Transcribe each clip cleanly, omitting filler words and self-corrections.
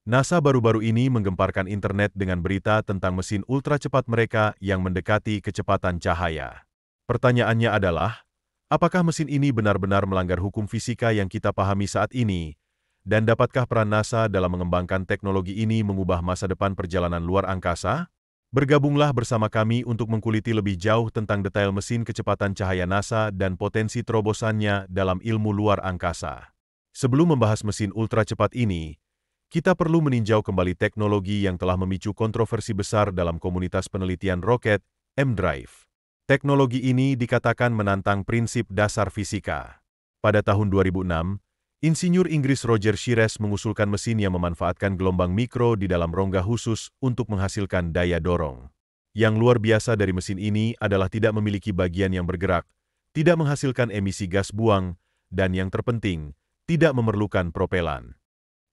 NASA baru-baru ini menggemparkan internet dengan berita tentang mesin ultra cepat mereka yang mendekati kecepatan cahaya. Pertanyaannya adalah, apakah mesin ini benar-benar melanggar hukum fisika yang kita pahami saat ini? Dan dapatkah peran NASA dalam mengembangkan teknologi ini mengubah masa depan perjalanan luar angkasa? Bergabunglah bersama kami untuk mengkuliti lebih jauh tentang detail mesin kecepatan cahaya NASA dan potensi terobosannya dalam ilmu luar angkasa. Sebelum membahas mesin ultra cepat ini, kita perlu meninjau kembali teknologi yang telah memicu kontroversi besar dalam komunitas penelitian roket, M-Drive. Teknologi ini dikatakan menantang prinsip dasar fisika. Pada tahun 2006, insinyur Inggris Roger Shires mengusulkan mesin yang memanfaatkan gelombang mikro di dalam rongga khusus untuk menghasilkan daya dorong. Yang luar biasa dari mesin ini adalah tidak memiliki bagian yang bergerak, tidak menghasilkan emisi gas buang, dan yang terpenting, tidak memerlukan propelan.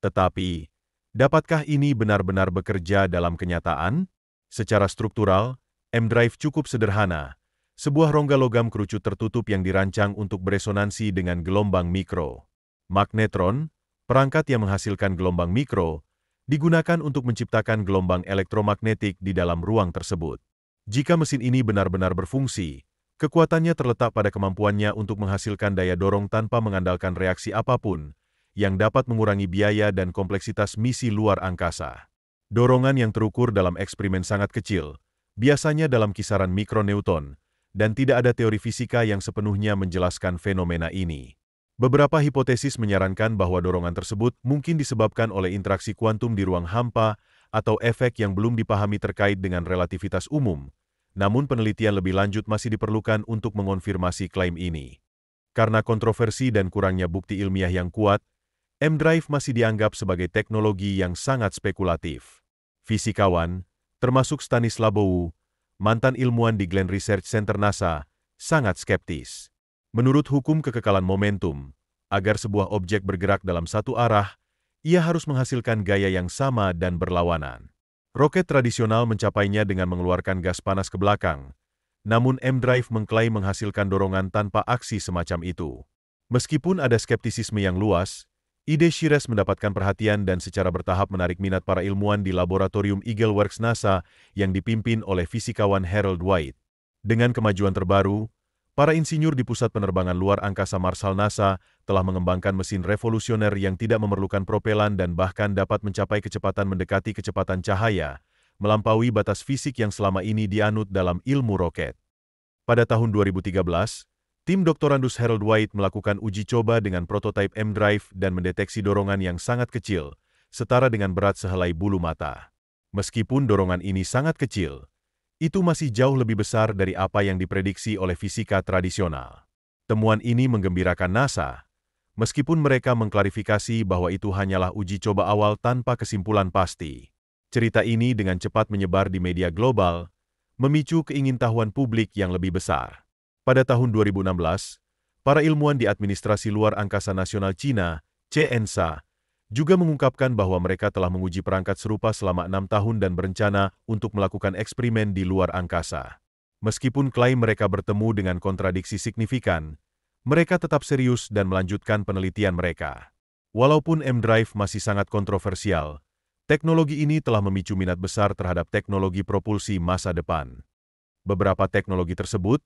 Tetapi, dapatkah ini benar-benar bekerja dalam kenyataan? Secara struktural, M-Drive cukup sederhana, sebuah rongga logam kerucut tertutup yang dirancang untuk beresonansi dengan gelombang mikro. Magnetron, perangkat yang menghasilkan gelombang mikro, digunakan untuk menciptakan gelombang elektromagnetik di dalam ruang tersebut. Jika mesin ini benar-benar berfungsi, kekuatannya terletak pada kemampuannya untuk menghasilkan daya dorong tanpa mengandalkan reaksi apapun, yang dapat mengurangi biaya dan kompleksitas misi luar angkasa. Dorongan yang terukur dalam eksperimen sangat kecil, biasanya dalam kisaran mikronewton, dan tidak ada teori fisika yang sepenuhnya menjelaskan fenomena ini. Beberapa hipotesis menyarankan bahwa dorongan tersebut mungkin disebabkan oleh interaksi kuantum di ruang hampa atau efek yang belum dipahami terkait dengan relativitas umum, namun penelitian lebih lanjut masih diperlukan untuk mengonfirmasi klaim ini. Karena kontroversi dan kurangnya bukti ilmiah yang kuat, M-Drive masih dianggap sebagai teknologi yang sangat spekulatif. Fisikawan, termasuk Stanislaw Bow, mantan ilmuwan di Glenn Research Center NASA, sangat skeptis. Menurut hukum kekekalan momentum, agar sebuah objek bergerak dalam satu arah, ia harus menghasilkan gaya yang sama dan berlawanan. Roket tradisional mencapainya dengan mengeluarkan gas panas ke belakang, namun M-Drive mengklaim menghasilkan dorongan tanpa aksi semacam itu. Meskipun ada skeptisisme yang luas, ide Shires mendapatkan perhatian dan secara bertahap menarik minat para ilmuwan di laboratorium Eagle Works NASA yang dipimpin oleh fisikawan Harold White. Dengan kemajuan terbaru, para insinyur di Pusat Penerbangan Luar Angkasa Marshall NASA telah mengembangkan mesin revolusioner yang tidak memerlukan propelan dan bahkan dapat mencapai kecepatan mendekati kecepatan cahaya, melampaui batas fisik yang selama ini dianut dalam ilmu roket. Pada tahun 2013, tim doktorandus Harold White melakukan uji coba dengan prototipe M-Drive dan mendeteksi dorongan yang sangat kecil, setara dengan berat sehelai bulu mata. Meskipun dorongan ini sangat kecil, itu masih jauh lebih besar dari apa yang diprediksi oleh fisika tradisional. Temuan ini menggembirakan NASA, meskipun mereka mengklarifikasi bahwa itu hanyalah uji coba awal tanpa kesimpulan pasti. Cerita ini dengan cepat menyebar di media global, memicu keingintahuan publik yang lebih besar. Pada tahun 2016, para ilmuwan di Administrasi Luar Angkasa Nasional Cina, CNSA, juga mengungkapkan bahwa mereka telah menguji perangkat serupa selama 6 tahun dan berencana untuk melakukan eksperimen di luar angkasa. Meskipun klaim mereka bertemu dengan kontradiksi signifikan, mereka tetap serius dan melanjutkan penelitian mereka. Walaupun M-Drive masih sangat kontroversial, teknologi ini telah memicu minat besar terhadap teknologi propulsi masa depan. Beberapa teknologi tersebut,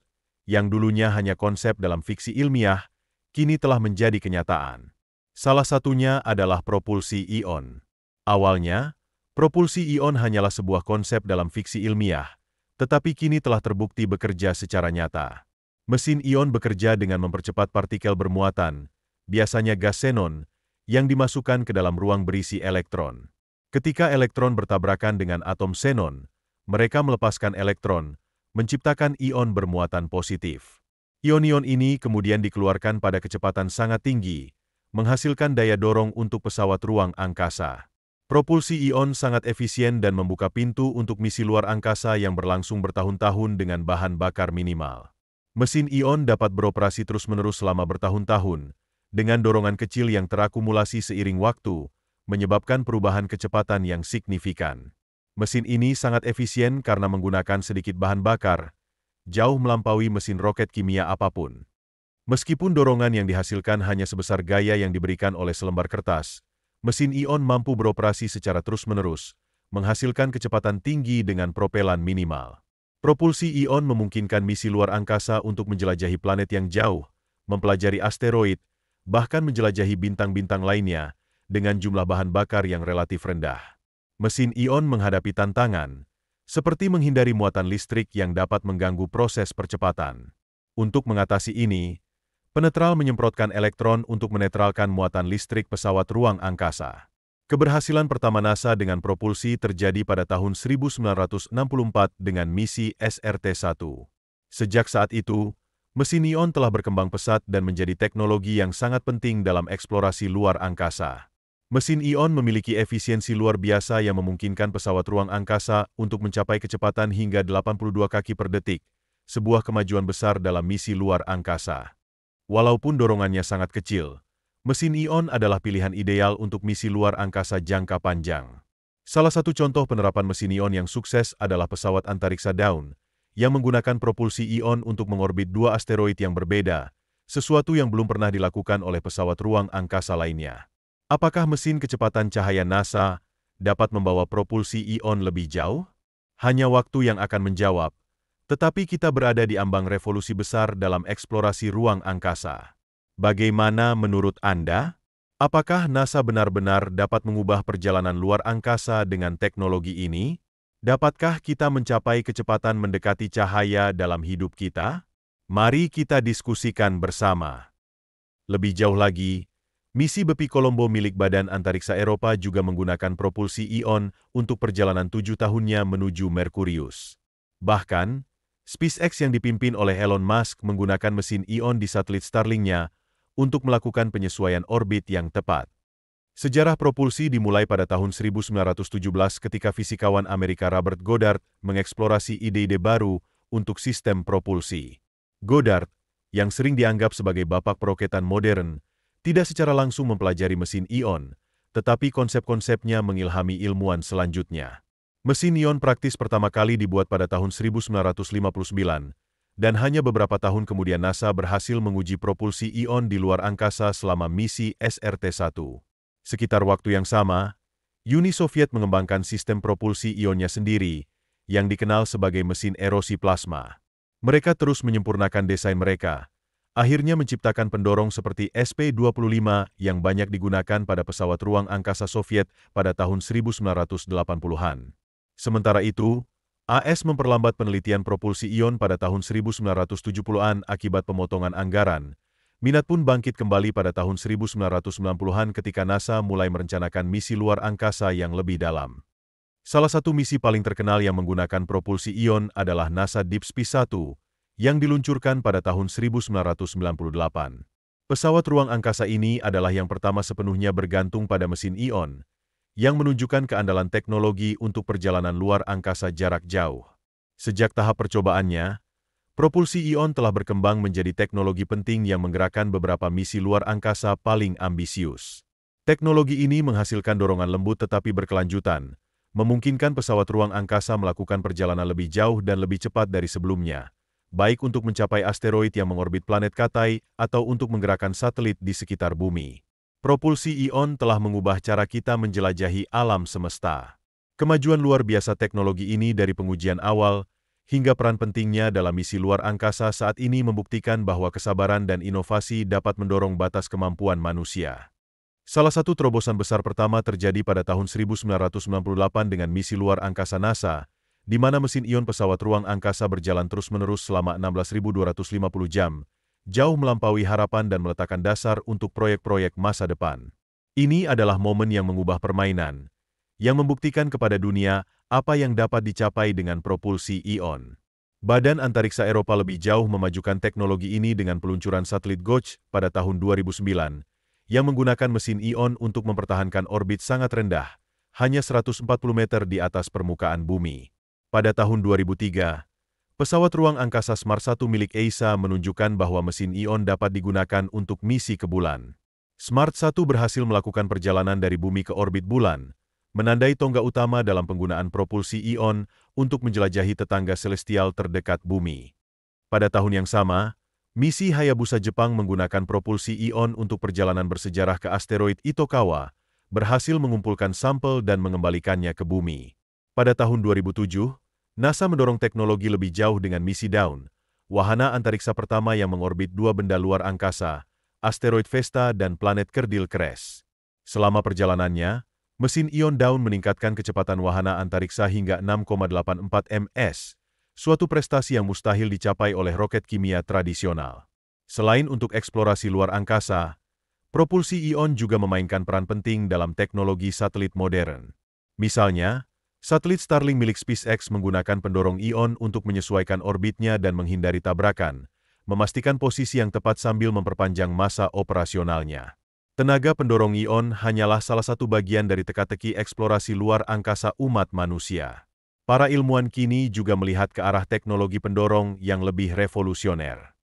yang dulunya hanya konsep dalam fiksi ilmiah, kini telah menjadi kenyataan. Salah satunya adalah propulsi ion. Awalnya, propulsi ion hanyalah sebuah konsep dalam fiksi ilmiah, tetapi kini telah terbukti bekerja secara nyata. Mesin ion bekerja dengan mempercepat partikel bermuatan, biasanya gas xenon, yang dimasukkan ke dalam ruang berisi elektron. Ketika elektron bertabrakan dengan atom xenon, mereka melepaskan elektron, menciptakan ion bermuatan positif. Ion-ion ini kemudian dikeluarkan pada kecepatan sangat tinggi, menghasilkan daya dorong untuk pesawat ruang angkasa. Propulsi ion sangat efisien dan membuka pintu untuk misi luar angkasa yang berlangsung bertahun-tahun dengan bahan bakar minimal. Mesin ion dapat beroperasi terus-menerus selama bertahun-tahun, dengan dorongan kecil yang terakumulasi seiring waktu, menyebabkan perubahan kecepatan yang signifikan. Mesin ini sangat efisien karena menggunakan sedikit bahan bakar, jauh melampaui mesin roket kimia apapun. Meskipun dorongan yang dihasilkan hanya sebesar gaya yang diberikan oleh selembar kertas, Mesin Ion mampu beroperasi secara terus-menerus, menghasilkan kecepatan tinggi dengan propelan minimal. Propulsi Ion memungkinkan misi luar angkasa untuk menjelajahi planet yang jauh, mempelajari asteroid, bahkan menjelajahi bintang-bintang lainnya dengan jumlah bahan bakar yang relatif rendah. Mesin Ion menghadapi tantangan, seperti menghindari muatan listrik yang dapat mengganggu proses percepatan. Untuk mengatasi ini, penetral menyemprotkan elektron untuk menetralkan muatan listrik pesawat ruang angkasa. Keberhasilan pertama NASA dengan propulsi terjadi pada tahun 1964 dengan misi SRT-1. Sejak saat itu, mesin Ion telah berkembang pesat dan menjadi teknologi yang sangat penting dalam eksplorasi luar angkasa. Mesin Ion memiliki efisiensi luar biasa yang memungkinkan pesawat ruang angkasa untuk mencapai kecepatan hingga 82 kaki per detik, sebuah kemajuan besar dalam misi luar angkasa. Walaupun dorongannya sangat kecil, mesin Ion adalah pilihan ideal untuk misi luar angkasa jangka panjang. Salah satu contoh penerapan mesin Ion yang sukses adalah pesawat antariksa Dawn, yang menggunakan propulsi Ion untuk mengorbit dua asteroid yang berbeda, sesuatu yang belum pernah dilakukan oleh pesawat ruang angkasa lainnya. Apakah mesin kecepatan cahaya NASA dapat membawa propulsi Ion lebih jauh? Hanya waktu yang akan menjawab. Tetapi kita berada di ambang revolusi besar dalam eksplorasi ruang angkasa. Bagaimana menurut Anda? Apakah NASA benar-benar dapat mengubah perjalanan luar angkasa dengan teknologi ini? Dapatkah kita mencapai kecepatan mendekati cahaya dalam hidup kita? Mari kita diskusikan bersama. Lebih jauh lagi, misi Bepi Colombo milik Badan Antariksa Eropa juga menggunakan propulsi Ion untuk perjalanan 7 tahunnya menuju Merkurius. Bahkan, SpaceX yang dipimpin oleh Elon Musk menggunakan mesin Ion di satelit Starlink-nya untuk melakukan penyesuaian orbit yang tepat. Sejarah propulsi dimulai pada tahun 1917 ketika fisikawan Amerika Robert Goddard mengeksplorasi ide-ide baru untuk sistem propulsi. Goddard, yang sering dianggap sebagai bapak peroketan modern, tidak secara langsung mempelajari mesin Ion, tetapi konsep-konsepnya mengilhami ilmuwan selanjutnya. Mesin Ion praktis pertama kali dibuat pada tahun 1959, dan hanya beberapa tahun kemudian NASA berhasil menguji propulsi Ion di luar angkasa selama misi SRT-1. Sekitar waktu yang sama, Uni Soviet mengembangkan sistem propulsi Ionnya sendiri, yang dikenal sebagai mesin erosi plasma. Mereka terus menyempurnakan desain mereka, akhirnya menciptakan pendorong seperti SP-25 yang banyak digunakan pada pesawat ruang angkasa Soviet pada tahun 1980-an. Sementara itu, AS memperlambat penelitian propulsi Ion pada tahun 1970-an akibat pemotongan anggaran. Minat pun bangkit kembali pada tahun 1990-an ketika NASA mulai merencanakan misi luar angkasa yang lebih dalam. Salah satu misi paling terkenal yang menggunakan propulsi Ion adalah NASA Deep Space 1, yang diluncurkan pada tahun 1998. Pesawat ruang angkasa ini adalah yang pertama sepenuhnya bergantung pada mesin Ion, yang menunjukkan keandalan teknologi untuk perjalanan luar angkasa jarak jauh. Sejak tahap percobaannya, propulsi Ion telah berkembang menjadi teknologi penting yang menggerakkan beberapa misi luar angkasa paling ambisius. Teknologi ini menghasilkan dorongan lembut tetapi berkelanjutan, memungkinkan pesawat ruang angkasa melakukan perjalanan lebih jauh dan lebih cepat dari sebelumnya, baik untuk mencapai asteroid yang mengorbit planet Katai atau untuk menggerakkan satelit di sekitar bumi. Propulsi Ion telah mengubah cara kita menjelajahi alam semesta. Kemajuan luar biasa teknologi ini dari pengujian awal hingga peran pentingnya dalam misi luar angkasa saat ini membuktikan bahwa kesabaran dan inovasi dapat mendorong batas kemampuan manusia. Salah satu terobosan besar pertama terjadi pada tahun 1998 dengan misi luar angkasa NASA, di mana mesin Ion pesawat ruang angkasa berjalan terus-menerus selama 16.250 jam, jauh melampaui harapan dan meletakkan dasar untuk proyek-proyek masa depan. Ini adalah momen yang mengubah permainan, yang membuktikan kepada dunia apa yang dapat dicapai dengan propulsi Ion. Badan Antariksa Eropa lebih jauh memajukan teknologi ini dengan peluncuran satelit Gotch pada tahun 2009, yang menggunakan mesin Ion untuk mempertahankan orbit sangat rendah, hanya 140 meter di atas permukaan bumi. Pada tahun 2003, pesawat ruang angkasa Smart 1 milik ESA menunjukkan bahwa mesin Ion dapat digunakan untuk misi ke bulan. Smart 1 berhasil melakukan perjalanan dari bumi ke orbit bulan, menandai tonggak utama dalam penggunaan propulsi Ion untuk menjelajahi tetangga celestial terdekat bumi. Pada tahun yang sama, misi Hayabusa Jepang menggunakan propulsi Ion untuk perjalanan bersejarah ke asteroid Itokawa, berhasil mengumpulkan sampel dan mengembalikannya ke bumi. Pada tahun 2007, NASA mendorong teknologi lebih jauh dengan misi Dawn, wahana antariksa pertama yang mengorbit dua benda luar angkasa, asteroid Vesta dan planet Kerdil Keres. Selama perjalanannya, mesin ion Dawn meningkatkan kecepatan wahana antariksa hingga 6,84 ms, suatu prestasi yang mustahil dicapai oleh roket kimia tradisional. Selain untuk eksplorasi luar angkasa, propulsi ion juga memainkan peran penting dalam teknologi satelit modern. Misalnya, satelit Starlink milik SpaceX menggunakan pendorong ion untuk menyesuaikan orbitnya dan menghindari tabrakan, memastikan posisi yang tepat sambil memperpanjang masa operasionalnya. Tenaga pendorong ion hanyalah salah satu bagian dari teka-teki eksplorasi luar angkasa umat manusia. Para ilmuwan kini juga melihat ke arah teknologi pendorong yang lebih revolusioner.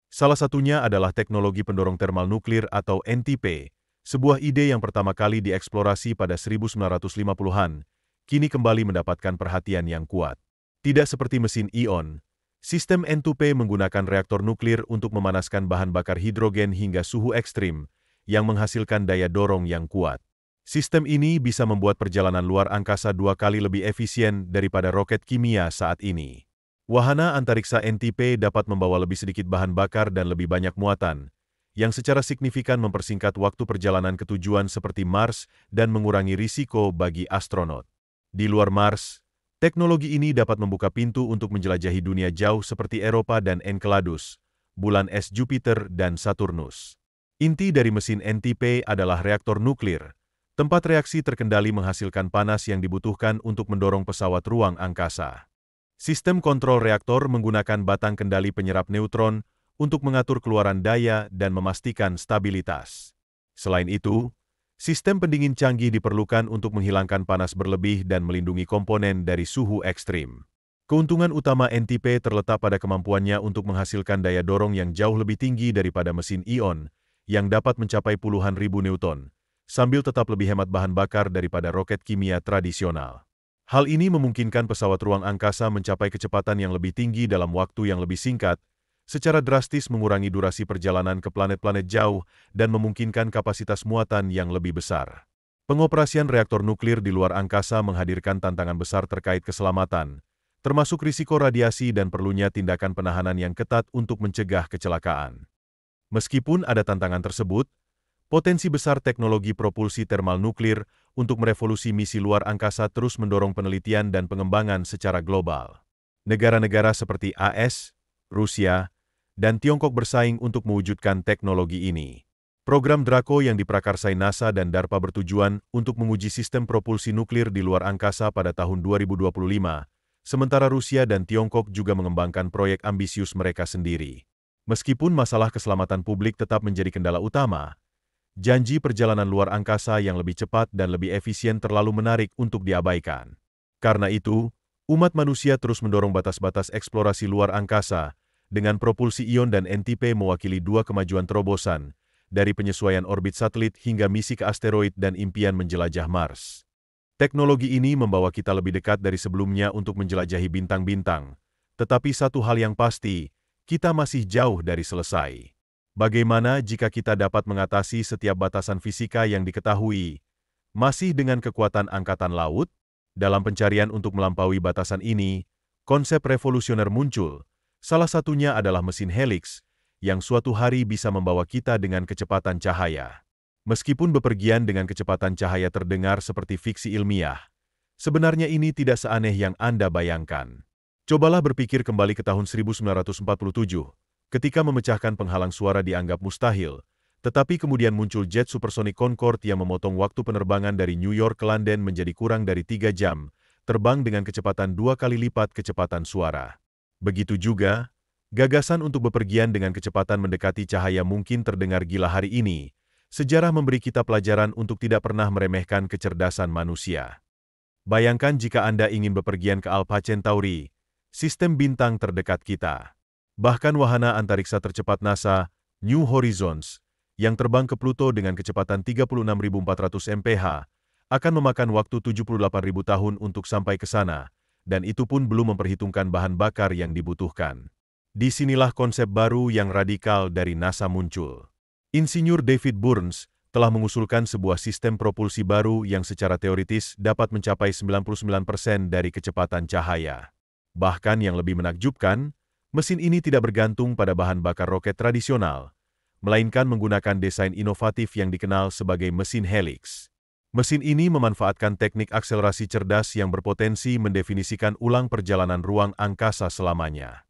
Salah satunya adalah teknologi pendorong termal nuklir atau NTP, sebuah ide yang pertama kali dieksplorasi pada 1950-an, kini kembali mendapatkan perhatian yang kuat. Tidak seperti mesin ion, sistem N2P menggunakan reaktor nuklir untuk memanaskan bahan bakar hidrogen hingga suhu ekstrim, yang menghasilkan daya dorong yang kuat. Sistem ini bisa membuat perjalanan luar angkasa 2 kali lebih efisien daripada roket kimia saat ini. Wahana antariksa NTP dapat membawa lebih sedikit bahan bakar dan lebih banyak muatan, yang secara signifikan mempersingkat waktu perjalanan ke tujuan seperti Mars dan mengurangi risiko bagi astronot. Di luar Mars, teknologi ini dapat membuka pintu untuk menjelajahi dunia jauh seperti Eropa dan Enceladus, bulan es Jupiter dan Saturnus. Inti dari mesin NTP adalah reaktor nuklir, tempat reaksi terkendali menghasilkan panas yang dibutuhkan untuk mendorong pesawat ruang angkasa. Sistem kontrol reaktor menggunakan batang kendali penyerap neutron untuk mengatur keluaran daya dan memastikan stabilitas. Selain itu, sistem pendingin canggih diperlukan untuk menghilangkan panas berlebih dan melindungi komponen dari suhu ekstrim. Keuntungan utama NTP terletak pada kemampuannya untuk menghasilkan daya dorong yang jauh lebih tinggi daripada mesin ion, yang dapat mencapai puluhan ribu newton, sambil tetap lebih hemat bahan bakar daripada roket kimia tradisional. Hal ini memungkinkan pesawat ruang angkasa mencapai kecepatan yang lebih tinggi dalam waktu yang lebih singkat, secara drastis mengurangi durasi perjalanan ke planet-planet jauh dan memungkinkan kapasitas muatan yang lebih besar. Pengoperasian reaktor nuklir di luar angkasa menghadirkan tantangan besar terkait keselamatan, termasuk risiko radiasi dan perlunya tindakan penahanan yang ketat untuk mencegah kecelakaan. Meskipun ada tantangan tersebut, potensi besar teknologi propulsi termal nuklir untuk merevolusi misi luar angkasa terus mendorong penelitian dan pengembangan secara global. Negara-negara seperti AS, Rusia, dan Tiongkok bersaing untuk mewujudkan teknologi ini. Program Draco yang diprakarsai NASA dan DARPA bertujuan untuk menguji sistem propulsi nuklir di luar angkasa pada tahun 2025, sementara Rusia dan Tiongkok juga mengembangkan proyek ambisius mereka sendiri. Meskipun masalah keselamatan publik tetap menjadi kendala utama, janji perjalanan luar angkasa yang lebih cepat dan lebih efisien terlalu menarik untuk diabaikan. Karena itu, umat manusia terus mendorong batas-batas eksplorasi luar angkasa, dengan propulsi ion dan NTP mewakili dua kemajuan terobosan, dari penyesuaian orbit satelit hingga misi ke asteroid dan impian menjelajah Mars. Teknologi ini membawa kita lebih dekat dari sebelumnya untuk menjelajahi bintang-bintang, tetapi satu hal yang pasti, kita masih jauh dari selesai. Bagaimana jika kita dapat mengatasi setiap batasan fisika yang diketahui, masih dengan kekuatan angkatan laut? Dalam pencarian untuk melampaui batasan ini, konsep revolusioner muncul. Salah satunya adalah mesin helix, yang suatu hari bisa membawa kita dengan kecepatan cahaya. Meskipun bepergian dengan kecepatan cahaya terdengar seperti fiksi ilmiah, sebenarnya ini tidak seaneh yang Anda bayangkan. Cobalah berpikir kembali ke tahun 1947. Ketika memecahkan penghalang suara dianggap mustahil, tetapi kemudian muncul jet supersonik Concorde yang memotong waktu penerbangan dari New York ke London menjadi kurang dari 3 jam, terbang dengan kecepatan 2 kali lipat kecepatan suara. Begitu juga, gagasan untuk bepergian dengan kecepatan mendekati cahaya mungkin terdengar gila hari ini. Sejarah memberi kita pelajaran untuk tidak pernah meremehkan kecerdasan manusia. Bayangkan jika Anda ingin bepergian ke Alpha Centauri, sistem bintang terdekat kita. Bahkan wahana antariksa tercepat NASA, New Horizons, yang terbang ke Pluto dengan kecepatan 36.400 mph, akan memakan waktu 78.000 tahun untuk sampai ke sana, dan itu pun belum memperhitungkan bahan bakar yang dibutuhkan. Disinilah konsep baru yang radikal dari NASA muncul. Insinyur David Burns, telah mengusulkan sebuah sistem propulsi baru yang secara teoritis dapat mencapai 99% dari kecepatan cahaya. Bahkan yang lebih menakjubkan, mesin ini tidak bergantung pada bahan bakar roket tradisional, melainkan menggunakan desain inovatif yang dikenal sebagai mesin helix. Mesin ini memanfaatkan teknik akselerasi cerdas yang berpotensi mendefinisikan ulang perjalanan ruang angkasa selamanya.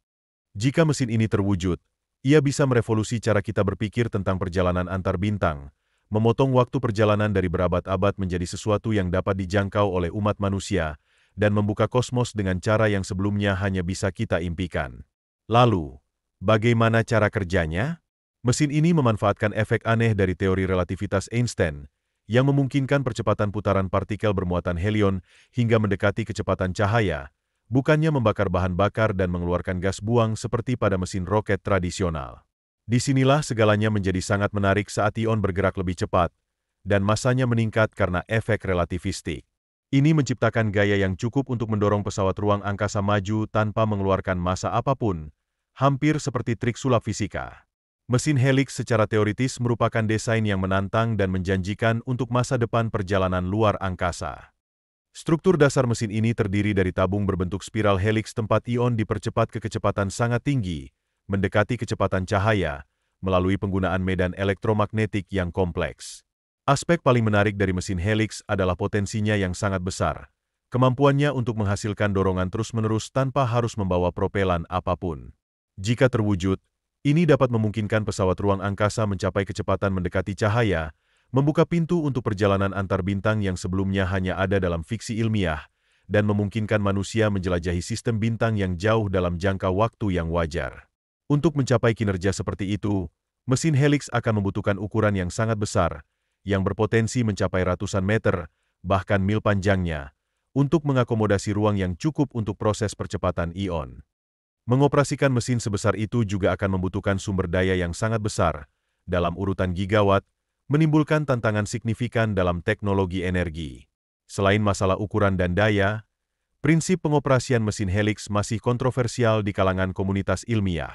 Jika mesin ini terwujud, ia bisa merevolusi cara kita berpikir tentang perjalanan antar bintang, memotong waktu perjalanan dari berabad-abad menjadi sesuatu yang dapat dijangkau oleh umat manusia, dan membuka kosmos dengan cara yang sebelumnya hanya bisa kita impikan. Lalu, bagaimana cara kerjanya? Mesin ini memanfaatkan efek aneh dari teori relativitas Einstein, yang memungkinkan percepatan putaran partikel bermuatan helion hingga mendekati kecepatan cahaya, bukannya membakar bahan bakar dan mengeluarkan gas buang seperti pada mesin roket tradisional. Disinilah segalanya menjadi sangat menarik saat ion bergerak lebih cepat, dan masanya meningkat karena efek relativistik. Ini menciptakan gaya yang cukup untuk mendorong pesawat ruang angkasa maju tanpa mengeluarkan massa apapun, hampir seperti trik sulap fisika. Mesin helix secara teoritis merupakan desain yang menantang dan menjanjikan untuk masa depan perjalanan luar angkasa. Struktur dasar mesin ini terdiri dari tabung berbentuk spiral helix tempat ion dipercepat ke kecepatan sangat tinggi, mendekati kecepatan cahaya, melalui penggunaan medan elektromagnetik yang kompleks. Aspek paling menarik dari mesin helix adalah potensinya yang sangat besar, kemampuannya untuk menghasilkan dorongan terus-menerus tanpa harus membawa propelan apapun. Jika terwujud, ini dapat memungkinkan pesawat ruang angkasa mencapai kecepatan mendekati cahaya, membuka pintu untuk perjalanan antar bintang yang sebelumnya hanya ada dalam fiksi ilmiah, dan memungkinkan manusia menjelajahi sistem bintang yang jauh dalam jangka waktu yang wajar. Untuk mencapai kinerja seperti itu, mesin helix akan membutuhkan ukuran yang sangat besar, yang berpotensi mencapai ratusan meter, bahkan mil panjangnya, untuk mengakomodasi ruang yang cukup untuk proses percepatan ion. Mengoperasikan mesin sebesar itu juga akan membutuhkan sumber daya yang sangat besar, dalam urutan gigawatt, menimbulkan tantangan signifikan dalam teknologi energi. Selain masalah ukuran dan daya, prinsip pengoperasian mesin helix masih kontroversial di kalangan komunitas ilmiah.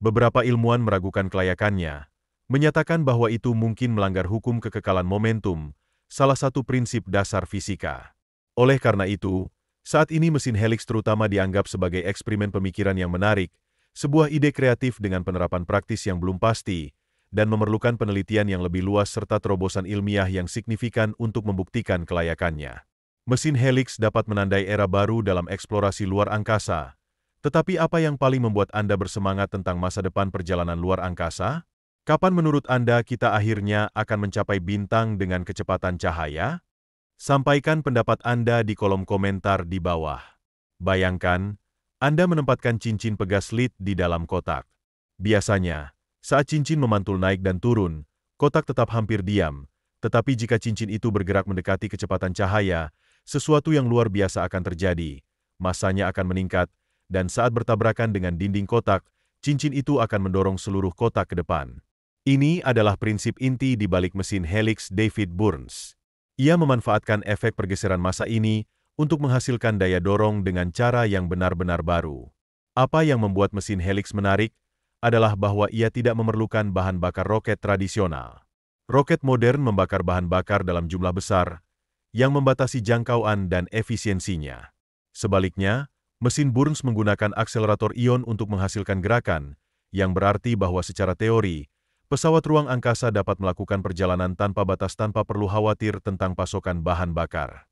Beberapa ilmuwan meragukan kelayakannya, menyatakan bahwa itu mungkin melanggar hukum kekekalan momentum, salah satu prinsip dasar fisika. Oleh karena itu, saat ini mesin helix terutama dianggap sebagai eksperimen pemikiran yang menarik, sebuah ide kreatif dengan penerapan praktis yang belum pasti, dan memerlukan penelitian yang lebih luas serta terobosan ilmiah yang signifikan untuk membuktikan kelayakannya. Mesin helix dapat menandai era baru dalam eksplorasi luar angkasa. Tetapi apa yang paling membuat Anda bersemangat tentang masa depan perjalanan luar angkasa? Kapan menurut Anda kita akhirnya akan mencapai bintang dengan kecepatan cahaya? Sampaikan pendapat Anda di kolom komentar di bawah. Bayangkan, Anda menempatkan cincin pegas lid di dalam kotak. Biasanya, saat cincin memantul naik dan turun, kotak tetap hampir diam, tetapi jika cincin itu bergerak mendekati kecepatan cahaya, sesuatu yang luar biasa akan terjadi. Massanya akan meningkat, dan saat bertabrakan dengan dinding kotak, cincin itu akan mendorong seluruh kotak ke depan. Ini adalah prinsip inti di balik mesin helix David Burns. Ia memanfaatkan efek pergeseran massa ini untuk menghasilkan daya dorong dengan cara yang benar-benar baru. Apa yang membuat mesin helix menarik adalah bahwa ia tidak memerlukan bahan bakar roket tradisional. Roket modern membakar bahan bakar dalam jumlah besar, yang membatasi jangkauan dan efisiensinya. Sebaliknya, mesin Burns menggunakan akselerator ion untuk menghasilkan gerakan, yang berarti bahwa secara teori, pesawat ruang angkasa dapat melakukan perjalanan tanpa batas tanpa perlu khawatir tentang pasokan bahan bakar.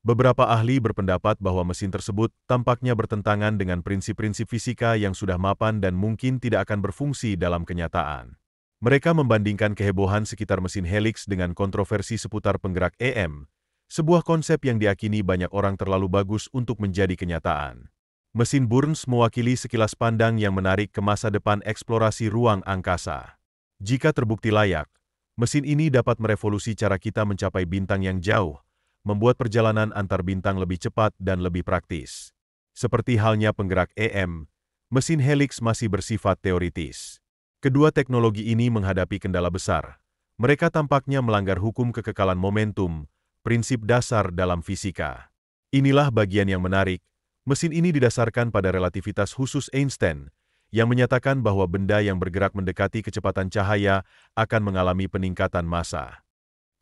Beberapa ahli berpendapat bahwa mesin tersebut tampaknya bertentangan dengan prinsip-prinsip fisika yang sudah mapan dan mungkin tidak akan berfungsi dalam kenyataan. Mereka membandingkan kehebohan sekitar mesin helix dengan kontroversi seputar penggerak EM, sebuah konsep yang diyakini banyak orang terlalu bagus untuk menjadi kenyataan. Mesin Burns mewakili sekilas pandang yang menarik ke masa depan eksplorasi ruang angkasa. Jika terbukti layak, mesin ini dapat merevolusi cara kita mencapai bintang yang jauh, membuat perjalanan antar bintang lebih cepat dan lebih praktis. Seperti halnya penggerak EM, mesin helix masih bersifat teoritis. Kedua teknologi ini menghadapi kendala besar. Mereka tampaknya melanggar hukum kekekalan momentum, prinsip dasar dalam fisika. Inilah bagian yang menarik. Mesin ini didasarkan pada relativitas khusus Einstein, yang menyatakan bahwa benda yang bergerak mendekati kecepatan cahaya akan mengalami peningkatan massa.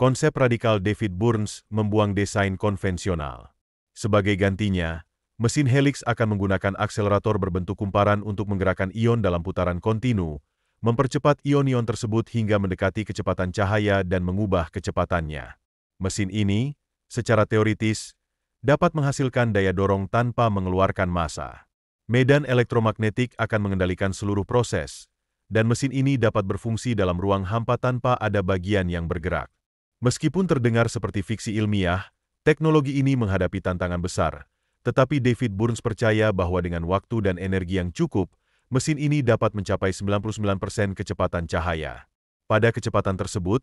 Konsep radikal David Burns membuang desain konvensional. Sebagai gantinya, mesin helix akan menggunakan akselerator berbentuk kumparan untuk menggerakkan ion dalam putaran kontinu, mempercepat ion-ion tersebut hingga mendekati kecepatan cahaya dan mengubah kecepatannya. Mesin ini, secara teoritis, dapat menghasilkan daya dorong tanpa mengeluarkan massa. Medan elektromagnetik akan mengendalikan seluruh proses, dan mesin ini dapat berfungsi dalam ruang hampa tanpa ada bagian yang bergerak. Meskipun terdengar seperti fiksi ilmiah, teknologi ini menghadapi tantangan besar, tetapi David Burns percaya bahwa dengan waktu dan energi yang cukup, mesin ini dapat mencapai 99% kecepatan cahaya. Pada kecepatan tersebut,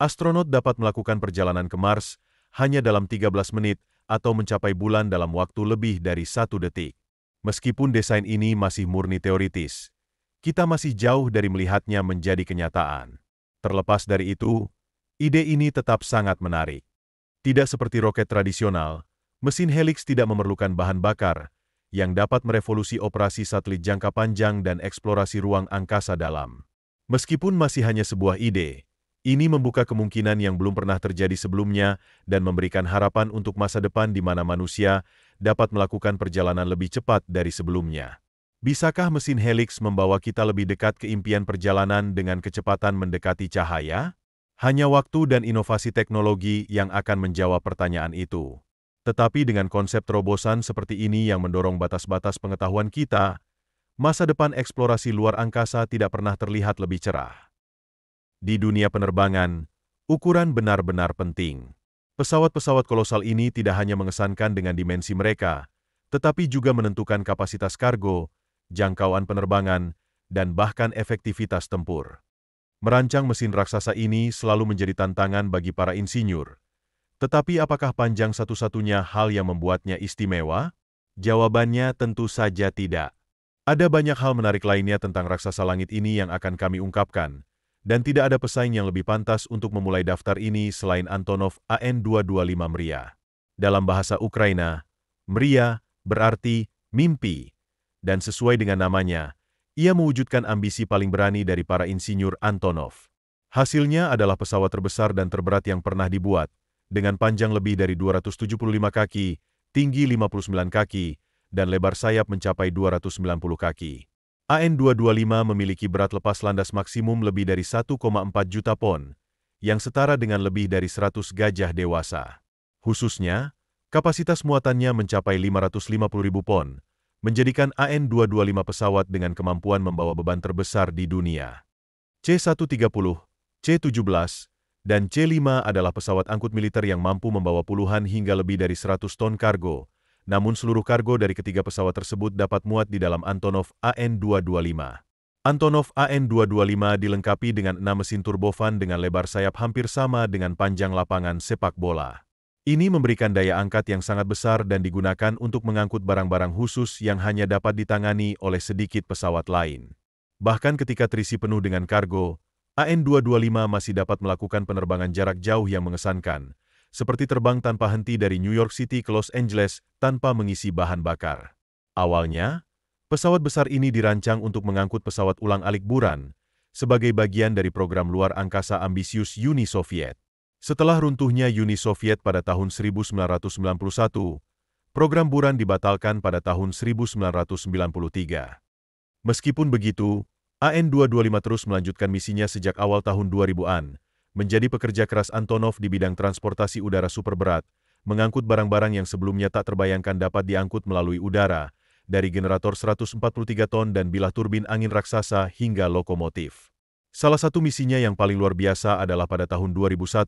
astronot dapat melakukan perjalanan ke Mars hanya dalam 13 menit atau mencapai bulan dalam waktu lebih dari 1 detik. Meskipun desain ini masih murni teoritis, kita masih jauh dari melihatnya menjadi kenyataan. Terlepas dari itu, ide ini tetap sangat menarik. Tidak seperti roket tradisional, mesin helix tidak memerlukan bahan bakar yang dapat merevolusi operasi satelit jangka panjang dan eksplorasi ruang angkasa dalam. Meskipun masih hanya sebuah ide, ini membuka kemungkinan yang belum pernah terjadi sebelumnya dan memberikan harapan untuk masa depan di mana manusia dapat melakukan perjalanan lebih cepat dari sebelumnya. Bisakah mesin helix membawa kita lebih dekat ke impian perjalanan dengan kecepatan mendekati cahaya? Hanya waktu dan inovasi teknologi yang akan menjawab pertanyaan itu. Tetapi dengan konsep terobosan seperti ini yang mendorong batas-batas pengetahuan kita, masa depan eksplorasi luar angkasa tidak pernah terlihat lebih cerah. Di dunia penerbangan, ukuran benar-benar penting. Pesawat-pesawat kolosal ini tidak hanya mengesankan dengan dimensi mereka, tetapi juga menentukan kapasitas kargo, jangkauan penerbangan, dan bahkan efektivitas tempur. Merancang mesin raksasa ini selalu menjadi tantangan bagi para insinyur. Tetapi apakah panjang satu-satunya hal yang membuatnya istimewa? Jawabannya tentu saja tidak. Ada banyak hal menarik lainnya tentang raksasa langit ini yang akan kami ungkapkan, dan tidak ada pesaing yang lebih pantas untuk memulai daftar ini selain Antonov AN-225 Mriya. Dalam bahasa Ukraina, Mriya berarti mimpi, dan sesuai dengan namanya, ia mewujudkan ambisi paling berani dari para insinyur Antonov. Hasilnya adalah pesawat terbesar dan terberat yang pernah dibuat, dengan panjang lebih dari 275 kaki, tinggi 59 kaki, dan lebar sayap mencapai 290 kaki. AN-225 memiliki berat lepas landas maksimum lebih dari 1,4 juta pon, yang setara dengan lebih dari 100 gajah dewasa. Khususnya, kapasitas muatannya mencapai 550.000 pon, menjadikan AN-225 pesawat dengan kemampuan membawa beban terbesar di dunia. C-130, C-17, dan C-5 adalah pesawat angkut militer yang mampu membawa puluhan hingga lebih dari 100 ton kargo, namun seluruh kargo dari ketiga pesawat tersebut dapat muat di dalam Antonov AN-225. Antonov AN-225 dilengkapi dengan 6 mesin turbofan dengan lebar sayap hampir sama dengan panjang lapangan sepak bola. Ini memberikan daya angkat yang sangat besar dan digunakan untuk mengangkut barang-barang khusus yang hanya dapat ditangani oleh sedikit pesawat lain. Bahkan ketika terisi penuh dengan kargo, AN-225 masih dapat melakukan penerbangan jarak jauh yang mengesankan, seperti terbang tanpa henti dari New York City ke Los Angeles tanpa mengisi bahan bakar. Awalnya, pesawat besar ini dirancang untuk mengangkut pesawat ulang-alik Buran, sebagai bagian dari program luar angkasa ambisius Uni Soviet. Setelah runtuhnya Uni Soviet pada tahun 1991, program Buran dibatalkan pada tahun 1993. Meskipun begitu, AN-225 terus melanjutkan misinya sejak awal tahun 2000-an, menjadi pekerja keras Antonov di bidang transportasi udara superberat, mengangkut barang-barang yang sebelumnya tak terbayangkan dapat diangkut melalui udara, dari generator 143 ton dan bilah turbin angin raksasa hingga lokomotif. Salah satu misinya yang paling luar biasa adalah pada tahun 2001,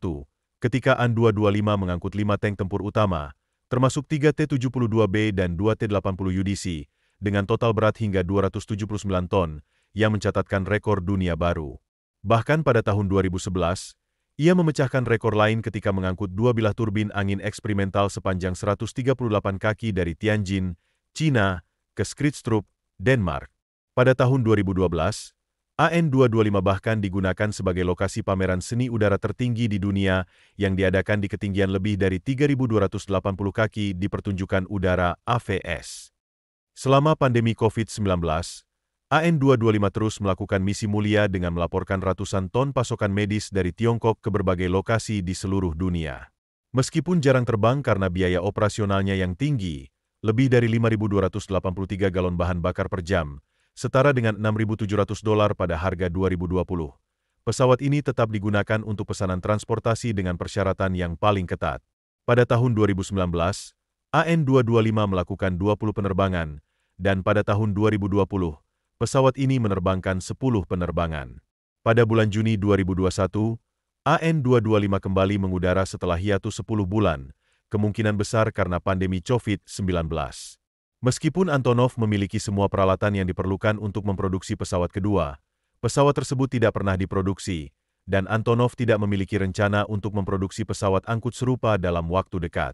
ketika AN-225 mengangkut 5 tank tempur utama, termasuk 3 T-72B dan 2 T-80 UDC, dengan total berat hingga 279 ton, yang mencatatkan rekor dunia baru. Bahkan pada tahun 2011, ia memecahkan rekor lain ketika mengangkut 2 bilah turbin angin eksperimental sepanjang 138 kaki dari Tianjin, China, ke Skrydstrup, Denmark. Pada tahun 2012, AN-225 bahkan digunakan sebagai lokasi pameran seni udara tertinggi di dunia yang diadakan di ketinggian lebih dari 3.280 kaki di pertunjukan udara AVS. Selama pandemi COVID-19, AN225 terus melakukan misi mulia dengan melaporkan ratusan ton pasokan medis dari Tiongkok ke berbagai lokasi di seluruh dunia. Meskipun jarang terbang karena biaya operasionalnya yang tinggi, lebih dari 5.283 galon bahan bakar per jam, setara dengan $6.700 pada harga 2020. Pesawat ini tetap digunakan untuk pesanan transportasi dengan persyaratan yang paling ketat. Pada tahun 2019, AN225 melakukan 20 penerbangan, dan pada tahun 2020, pesawat ini menerbangkan 10 penerbangan. Pada bulan Juni 2021, AN225 kembali mengudara setelah hiatus 10 bulan, kemungkinan besar karena pandemi COVID-19. Meskipun Antonov memiliki semua peralatan yang diperlukan untuk memproduksi pesawat kedua, pesawat tersebut tidak pernah diproduksi, dan Antonov tidak memiliki rencana untuk memproduksi pesawat angkut serupa dalam waktu dekat.